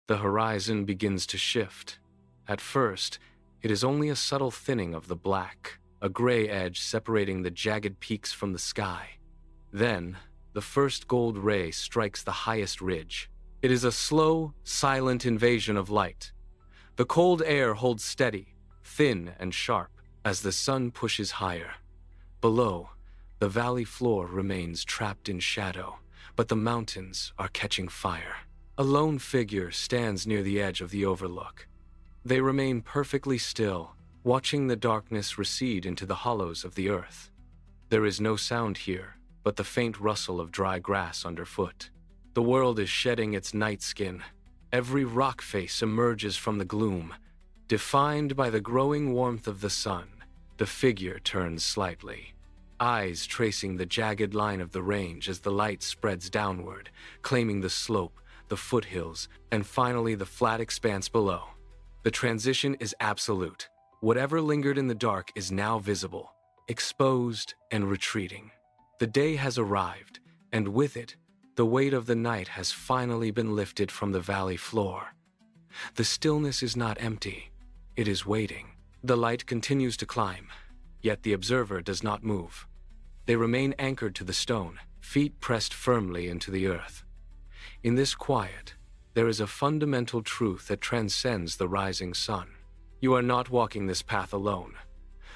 The horizon begins to shift. At first, it is only a subtle thinning of the black, a gray edge separating the jagged peaks from the sky. Then, the first gold ray strikes the highest ridge. It is a slow, silent invasion of light. The cold air holds steady, thin and sharp, as the sun pushes higher. Below, the valley floor remains trapped in shadow, but the mountains are catching fire. A lone figure stands near the edge of the overlook. They remain perfectly still, watching the darkness recede into the hollows of the earth. There is no sound here, but the faint rustle of dry grass underfoot. The world is shedding its night skin. Every rock face emerges from the gloom. Defined by the growing warmth of the sun, the figure turns slightly, eyes tracing the jagged line of the range as the light spreads downward, claiming the slope, the foothills, and finally the flat expanse below. The transition is absolute. Whatever lingered in the dark is now visible, exposed and retreating. The day has arrived, and with it, the weight of the night has finally been lifted from the valley floor. The stillness is not empty. It is waiting. The light continues to climb, yet the observer does not move. They remain anchored to the stone, feet pressed firmly into the earth. In this quiet, there is a fundamental truth that transcends the rising sun. You are not walking this path alone.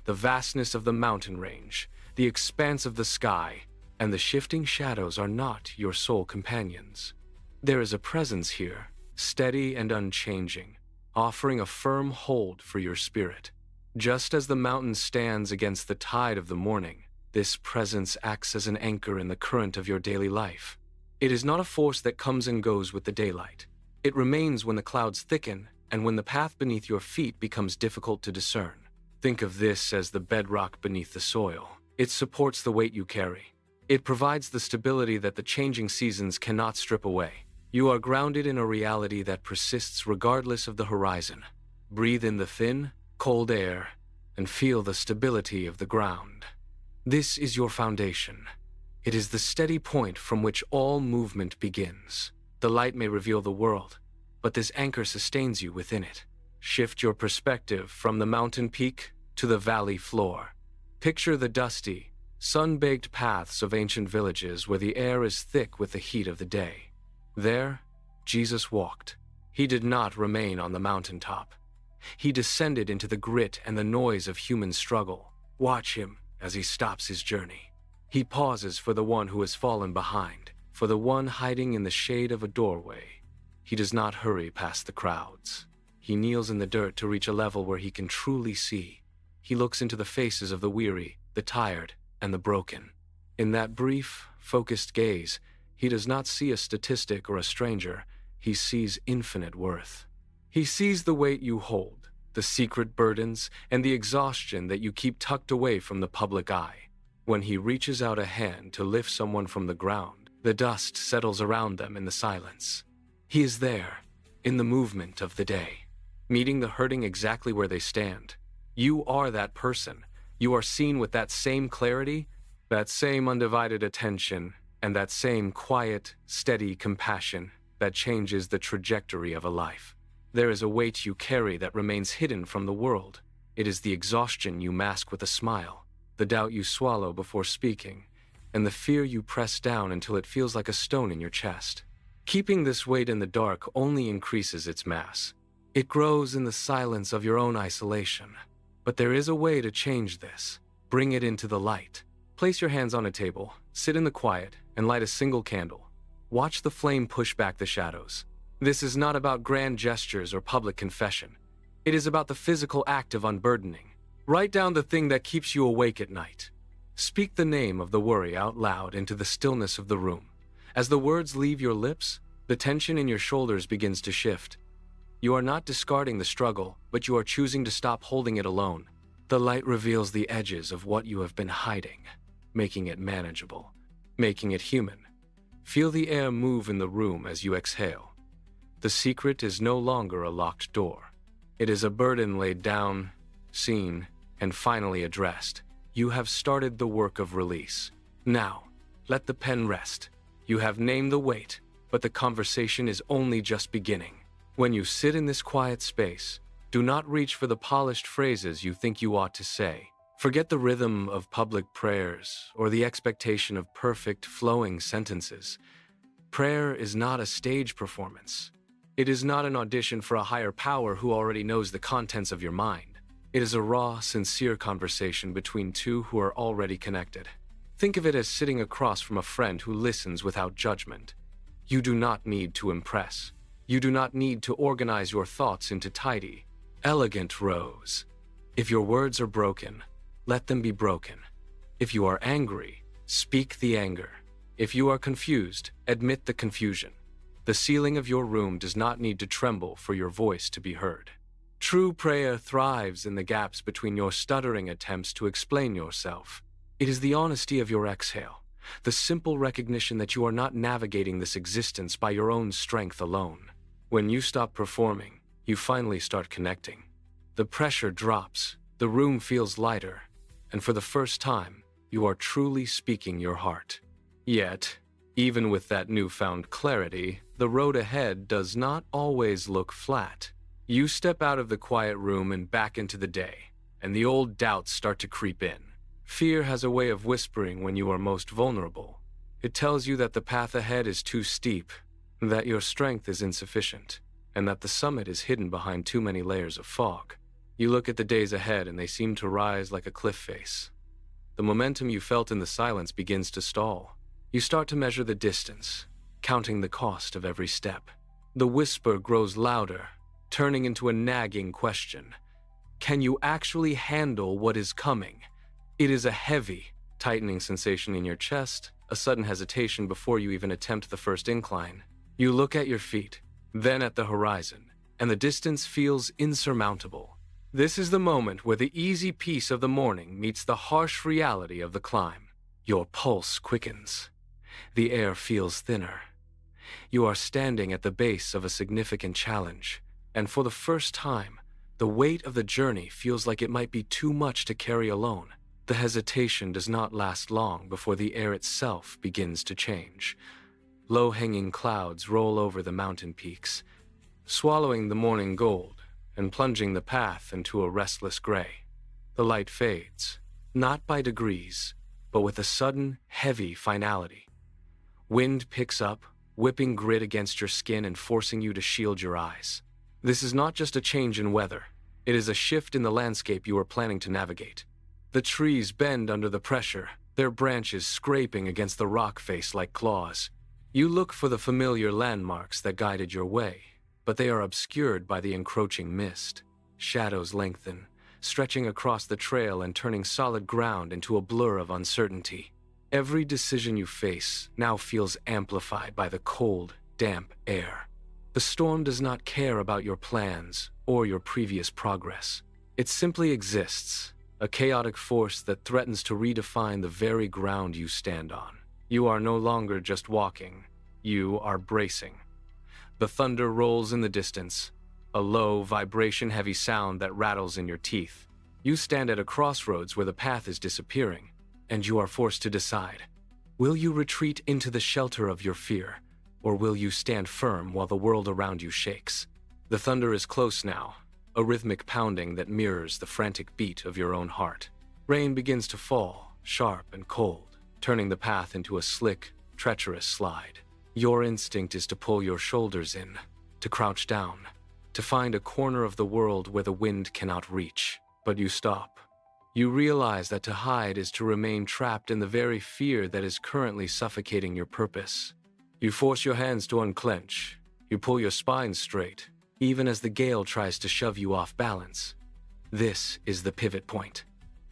The vastness of the mountain range, the expanse of the sky, and the shifting shadows are not your sole companions. There is a presence here, steady and unchanging, offering a firm hold for your spirit. Just as the mountain stands against the tide of the morning, this presence acts as an anchor in the current of your daily life. It is not a force that comes and goes with the daylight. It remains when the clouds thicken and when the path beneath your feet becomes difficult to discern. Think of this as the bedrock beneath the soil. It supports the weight you carry. It provides the stability that the changing seasons cannot strip away. You are grounded in a reality that persists regardless of the horizon. Breathe in the thin, cold air and feel the stability of the ground. This is your foundation. It is the steady point from which all movement begins. The light may reveal the world, but this anchor sustains you within it. Shift your perspective from the mountain peak to the valley floor. Picture the dusty, sun-baked paths of ancient villages where the air is thick with the heat of the day. There, Jesus walked. He did not remain on the mountaintop. He descended into the grit and the noise of human struggle. Watch him as he stops his journey. He pauses for the one who has fallen behind, for the one hiding in the shade of a doorway. He does not hurry past the crowds. He kneels in the dirt to reach a level where he can truly see. He looks into the faces of the weary, the tired, and the broken. In that brief, focused gaze, he does not see a statistic or a stranger. He sees infinite worth. He sees the weight you hold, the secret burdens, and the exhaustion that you keep tucked away from the public eye. When he reaches out a hand to lift someone from the ground, the dust settles around them in the silence. He is there, in the movement of the day, meeting the hurting exactly where they stand. You are that person. You are seen with that same clarity, that same undivided attention, and that same quiet, steady compassion that changes the trajectory of a life. There is a weight you carry that remains hidden from the world. It is the exhaustion you mask with a smile, the doubt you swallow before speaking, and the fear you press down until it feels like a stone in your chest. Keeping this weight in the dark only increases its mass. It grows in the silence of your own isolation. But there is a way to change this. Bring it into the light. Place your hands on a table, sit in the quiet, and light a single candle. Watch the flame push back the shadows. This is not about grand gestures or public confession. It is about the physical act of unburdening. Write down the thing that keeps you awake at night. Speak the name of the worry out loud into the stillness of the room. As the words leave your lips, the tension in your shoulders begins to shift. You are not discarding the struggle, but you are choosing to stop holding it alone. The light reveals the edges of what you have been hiding, making it manageable, making it human. Feel the air move in the room as you exhale. The secret is no longer a locked door. It is a burden laid down, seen, and finally addressed. You have started the work of release. Now, let the pen rest. You have named the weight, but the conversation is only just beginning. When you sit in this quiet space, do not reach for the polished phrases you think you ought to say. Forget the rhythm of public prayers or the expectation of perfect, flowing sentences. Prayer is not a stage performance. It is not an audition for a higher power who already knows the contents of your mind. It is a raw, sincere conversation between two who are already connected. Think of it as sitting across from a friend who listens without judgment. You do not need to impress. You do not need to organize your thoughts into tidy, elegant rows. If your words are broken, let them be broken. If you are angry, speak the anger. If you are confused, admit the confusion. The ceiling of your room does not need to tremble for your voice to be heard. True prayer thrives in the gaps between your stuttering attempts to explain yourself. It is the honesty of your exhale, the simple recognition that you are not navigating this existence by your own strength alone. When you stop performing, you finally start connecting. The pressure drops, the room feels lighter, and for the first time, you are truly speaking your heart. Yet, even with that newfound clarity, the road ahead does not always look flat. You step out of the quiet room and back into the day, and the old doubts start to creep in. Fear has a way of whispering when you are most vulnerable. It tells you that the path ahead is too steep, that your strength is insufficient, and that the summit is hidden behind too many layers of fog. You look at the days ahead and they seem to rise like a cliff face. The momentum you felt in the silence begins to stall. You start to measure the distance, counting the cost of every step. The whisper grows louder, turning into a nagging question. Can you actually handle what is coming? It is a heavy, tightening sensation in your chest, a sudden hesitation before you even attempt the first incline. You look at your feet, then at the horizon, and the distance feels insurmountable. This is the moment where the easy peace of the morning meets the harsh reality of the climb. Your pulse quickens. The air feels thinner. You are standing at the base of a significant challenge, and for the first time, the weight of the journey feels like it might be too much to carry alone. The hesitation does not last long before the air itself begins to change. Low-hanging clouds roll over the mountain peaks, swallowing the morning gold and plunging the path into a restless gray. The light fades, not by degrees, but with a sudden, heavy finality. Wind picks up, whipping grit against your skin and forcing you to shield your eyes. This is not just a change in weather. It is a shift in the landscape you are planning to navigate. The trees bend under the pressure, their branches scraping against the rock face like claws. You look for the familiar landmarks that guided your way, but they are obscured by the encroaching mist. Shadows lengthen, stretching across the trail and turning solid ground into a blur of uncertainty. Every decision you face now feels amplified by the cold, damp air. The storm does not care about your plans or your previous progress. It simply exists, a chaotic force that threatens to redefine the very ground you stand on. You are no longer just walking, you are bracing. The thunder rolls in the distance, a low, vibration-heavy sound that rattles in your teeth. You stand at a crossroads where the path is disappearing, and you are forced to decide. Will you retreat into the shelter of your fear, or will you stand firm while the world around you shakes? The thunder is close now, a rhythmic pounding that mirrors the frantic beat of your own heart. Rain begins to fall, sharp and cold, turning the path into a slick, treacherous slide. Your instinct is to pull your shoulders in, to crouch down, to find a corner of the world where the wind cannot reach. But you stop. You realize that to hide is to remain trapped in the very fear that is currently suffocating your purpose. You force your hands to unclench. You pull your spine straight, even as the gale tries to shove you off balance. This is the pivot point.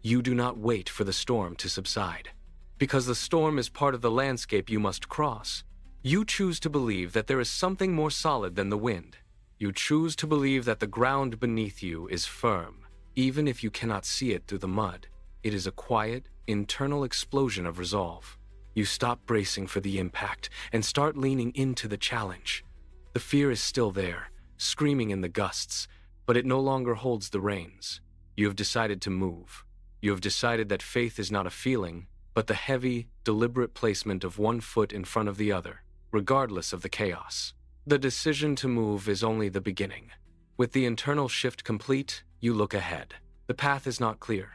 You do not wait for the storm to subside. Because the storm is part of the landscape you must cross. You choose to believe that there is something more solid than the wind. You choose to believe that the ground beneath you is firm, even if you cannot see it through the mud. It is a quiet, internal explosion of resolve. You stop bracing for the impact and start leaning into the challenge. The fear is still there, screaming in the gusts, but it no longer holds the reins. You have decided to move. You have decided that faith is not a feeling, but the heavy, deliberate placement of one foot in front of the other, regardless of the chaos. The decision to move is only the beginning. With the internal shift complete, you look ahead. The path is not clear.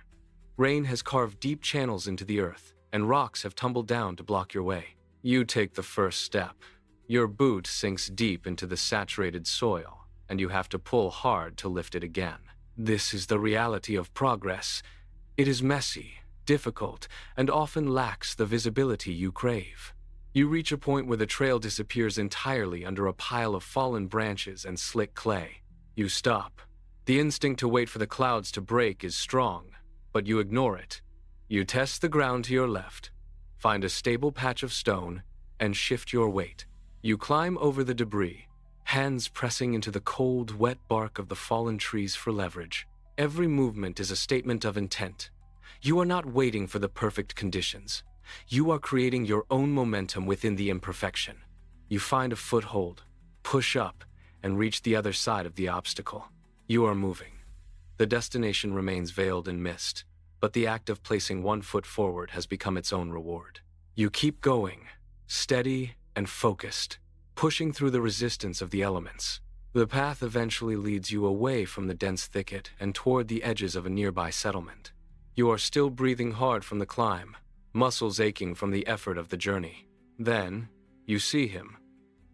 Rain has carved deep channels into the earth, and rocks have tumbled down to block your way. You take the first step. Your boot sinks deep into the saturated soil, and you have to pull hard to lift it again. This is the reality of progress. It is messy, difficult, and often lacks the visibility you crave. You reach a point where the trail disappears entirely under a pile of fallen branches and slick clay. You stop. The instinct to wait for the clouds to break is strong, but you ignore it. You test the ground to your left, find a stable patch of stone, and shift your weight. You climb over the debris, hands pressing into the cold, wet bark of the fallen trees for leverage. Every movement is a statement of intent. You are not waiting for the perfect conditions. You are creating your own momentum within the imperfection. You find a foothold, push up, and reach the other side of the obstacle. You are moving. The destination remains veiled in mist, but the act of placing one foot forward has become its own reward. You keep going, steady and focused, pushing through the resistance of the elements. The path eventually leads you away from the dense thicket and toward the edges of a nearby settlement. You are still breathing hard from the climb, muscles aching from the effort of the journey. Then, you see him.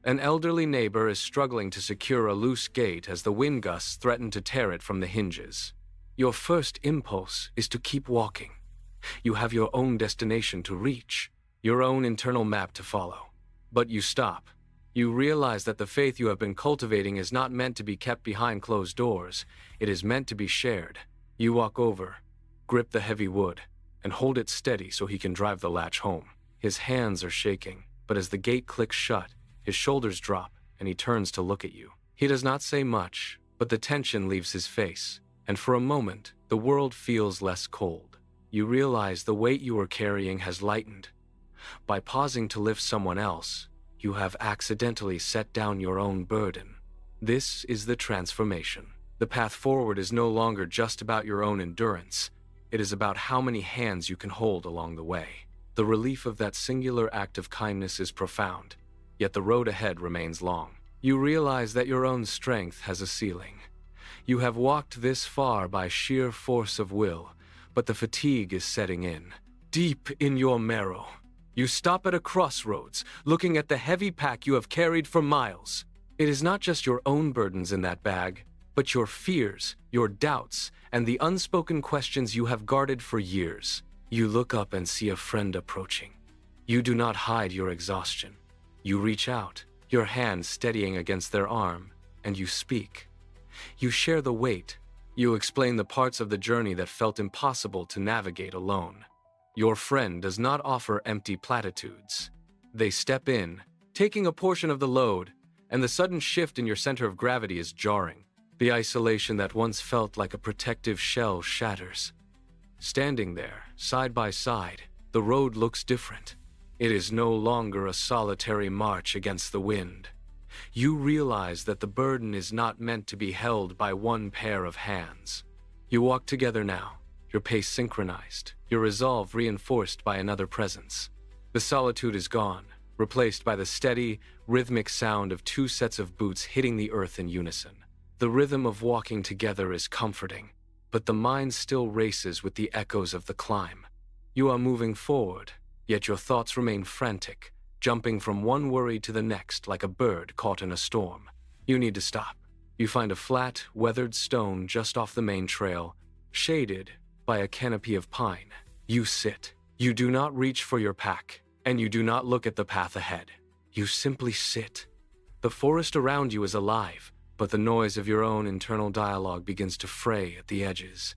An elderly neighbor is struggling to secure a loose gate as the wind gusts threaten to tear it from the hinges. Your first impulse is to keep walking. You have your own destination to reach, your own internal map to follow. But you stop. You realize that the faith you have been cultivating is not meant to be kept behind closed doors. It is meant to be shared. You walk over, grip the heavy wood, and hold it steady so he can drive the latch home. His hands are shaking, but as the gate clicks shut, his shoulders drop, and he turns to look at you. He does not say much, but the tension leaves his face, and for a moment, the world feels less cold. You realize the weight you are carrying has lightened. By pausing to lift someone else, you have accidentally set down your own burden. This is the transformation. The path forward is no longer just about your own endurance. It is about how many hands you can hold along the way. The relief of that singular act of kindness is profound, yet the road ahead remains long. You realize that your own strength has a ceiling. You have walked this far by sheer force of will, but the fatigue is setting in. Deep in your marrow, you stop at a crossroads, looking at the heavy pack you have carried for miles. It is not just your own burdens in that bag, but your fears, your doubts, and the unspoken questions you have guarded for years. You look up and see a friend approaching. You do not hide your exhaustion. You reach out, your hand steadying against their arm, and you speak. You share the weight. You explain the parts of the journey that felt impossible to navigate alone. Your friend does not offer empty platitudes. They step in, taking a portion of the load, and the sudden shift in your center of gravity is jarring. The isolation that once felt like a protective shell shatters. Standing there, side by side, the road looks different. It is no longer a solitary march against the wind. You realize that the burden is not meant to be held by one pair of hands. You walk together now, your pace synchronized, your resolve reinforced by another presence. The solitude is gone, replaced by the steady, rhythmic sound of two sets of boots hitting the earth in unison. The rhythm of walking together is comforting, but the mind still races with the echoes of the climb. You are moving forward, yet your thoughts remain frantic, jumping from one worry to the next like a bird caught in a storm. You need to stop. You find a flat, weathered stone just off the main trail, shaded by a canopy of pine. You sit. You do not reach for your pack, and you do not look at the path ahead. You simply sit. The forest around you is alive, but the noise of your own internal dialogue begins to fray at the edges.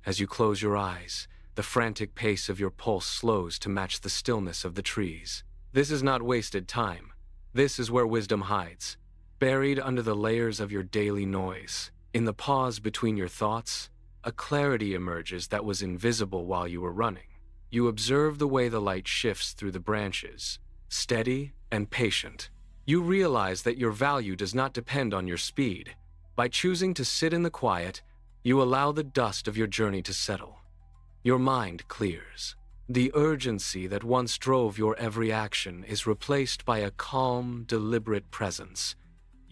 As you close your eyes, the frantic pace of your pulse slows to match the stillness of the trees. This is not wasted time. This is where wisdom hides, buried under the layers of your daily noise. In the pause between your thoughts, a clarity emerges that was invisible while you were running. You observe the way the light shifts through the branches, steady and patient. You realize that your value does not depend on your speed. By choosing to sit in the quiet, you allow the dust of your journey to settle. Your mind clears. The urgency that once drove your every action is replaced by a calm, deliberate presence.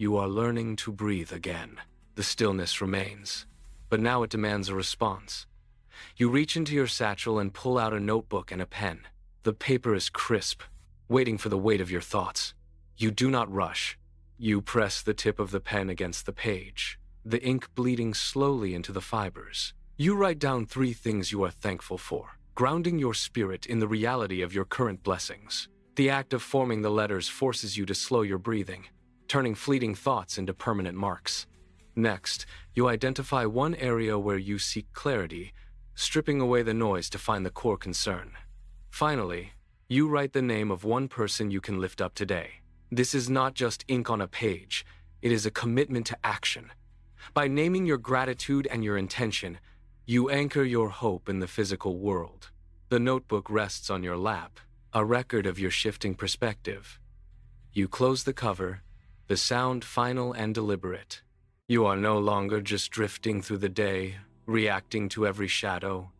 you are learning to breathe again. The stillness remains, but now it demands a response. You reach into your satchel and pull out a notebook and a pen. The paper is crisp, waiting for the weight of your thoughts. You do not rush. You press the tip of the pen against the page, the ink bleeding slowly into the fibers. You write down 3 things you are thankful for, grounding your spirit in the reality of your current blessings. The act of forming the letters forces you to slow your breathing, turning fleeting thoughts into permanent marks. Next, you identify one area where you seek clarity, stripping away the noise to find the core concern. Finally, you write the name of one person you can lift up today. This is not just ink on a page, it is a commitment to action. By naming your gratitude and your intention, you anchor your hope in the physical world. The notebook rests on your lap, a record of your shifting perspective. You close the cover, the sound final and deliberate. You are no longer just drifting through the day, reacting to every shadow.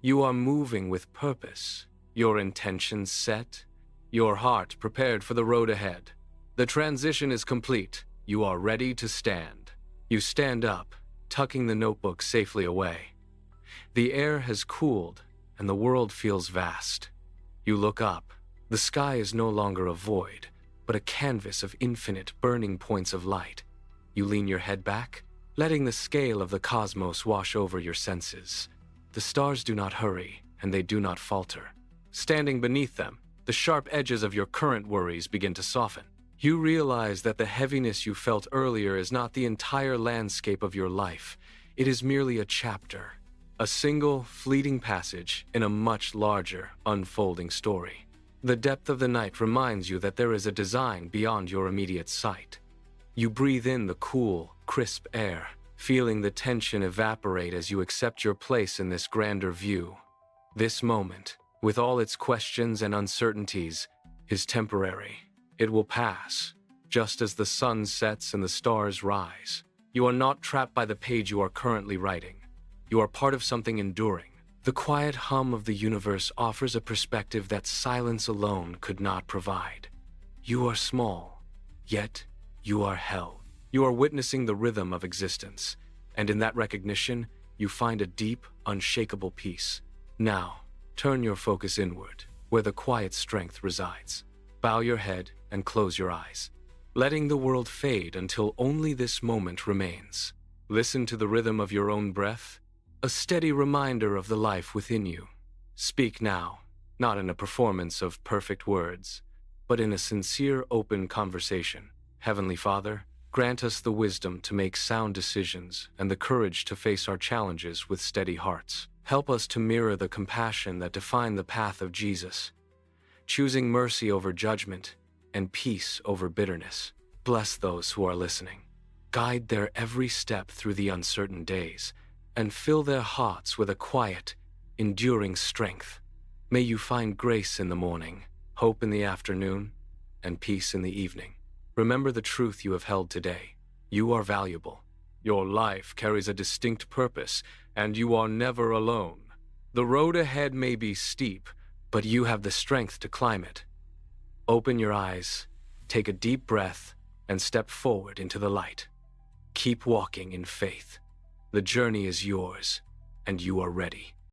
You are moving with purpose, your intentions set, your heart prepared for the road ahead. The transition is complete. You are ready to stand. You stand up, tucking the notebook safely away. The air has cooled, and the world feels vast. You look up. The sky is no longer a void, but a canvas of infinite burning points of light. You lean your head back, letting the scale of the cosmos wash over your senses. The stars do not hurry, and they do not falter. Standing beneath them, the sharp edges of your current worries begin to soften. You realize that the heaviness you felt earlier is not the entire landscape of your life. It is merely a chapter, a single, fleeting passage in a much larger, unfolding story. The depth of the night reminds you that there is a design beyond your immediate sight. You breathe in the cool, crisp air, feeling the tension evaporate as you accept your place in this grander view. This moment, with all its questions and uncertainties, is temporary. It will pass, just as the sun sets and the stars rise. You are not trapped by the page you are currently writing. You are part of something enduring. The quiet hum of the universe offers a perspective that silence alone could not provide. You are small, yet you are held. You are witnessing the rhythm of existence, and in that recognition, you find a deep, unshakable peace. Now, turn your focus inward, where the quiet strength resides. Bow your head and close your eyes, letting the world fade until only this moment remains. Listen to the rhythm of your own breath, a steady reminder of the life within you. Speak now, not in a performance of perfect words, but in a sincere, open conversation. Heavenly Father, grant us the wisdom to make sound decisions and the courage to face our challenges with steady hearts. Help us to mirror the compassion that defined the path of Jesus, choosing mercy over judgment and peace over bitterness. Bless those who are listening. Guide their every step through the uncertain days, and fill their hearts with a quiet, enduring strength. May you find grace in the morning, hope in the afternoon, and peace in the evening. Remember the truth you have held today. You are valuable. Your life carries a distinct purpose, and you are never alone. The road ahead may be steep, but you have the strength to climb it. Open your eyes, take a deep breath, and step forward into the light. Keep walking in faith. The journey is yours, and you are ready.